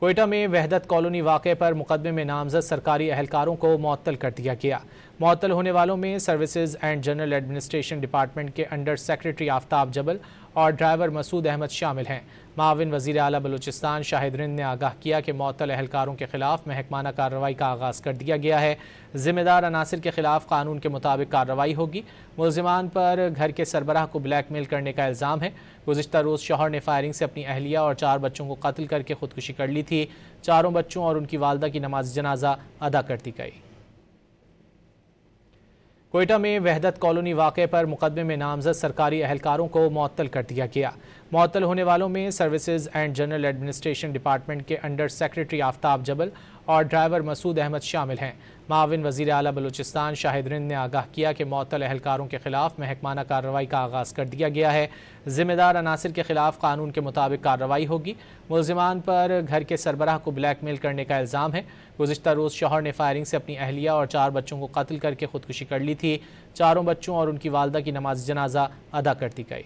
کوئٹہ میں وحدت کالونی واقعے پر مقدمے میں نامزد سرکاری اہلکاروں کو معطل کر دیا گیا۔ معطل ہونے والوں میں services and general administration department کے انڈر سیکریٹری آفتاب جبل اور ڈرائیور مسعود احمد شامل ہیں۔ معاون وزیر اعلیٰ بلوچستان شاہد رند نے آگاہ کیا کہ معطل اہلکاروں کے خلاف محکمانہ کارروائی کا آغاز کر دیا گیا ہے۔ ذمہ دار عناصر کے خلاف قانون کے مطابق کارروائی ہوگی۔ ملزمان پر گھر کے سربراہ کو بلیک میل کرنے کا الزام ہے۔ گزشتہ روز شوہر نے فائرنگ سے اپنی اہلیہ اور 4 بچوں کو قتل کر کے خودکشی کر لی تھی۔ چاروں بچوں اور ان کی والدہ کی نماز جنازہ ادا کر دی گئی۔ کوئٹہ میں وحدت کالونی واقعے پر مقدمے میں نامزد سرکاری اہلکاروں کو معطل کر دیا گیا۔ معطل ہونے والوں میں services and general administration department کے انڈر سیکریٹری آفتاب جبل اور ڈرائیور مسعود احمد شامل ہیں۔ معاون وزیر اعلیٰ بلوچستان شاہد رند نے آگاہ کیا کہ معطل اہلکاروں کے خلاف محکمانہ کارروائی کا آغاز کر دیا گیا ہے۔ ذمہ دار عناصر کے خلاف قانون کے مطابق کارروائی ہوگی۔ ملزمان پر گھر کے سربراہ کو بلیک میل کرنے کا الزام ہے۔ گزشتہ روز شوہر نے فائرنگ سے اپنی اہلیہ اور 4 بچوں کو قتل کر کے خودکشی کر لی تھی۔ چاروں بچوں اور ان کی والدہ کی نماز جنازہ ادا کر دی گئی۔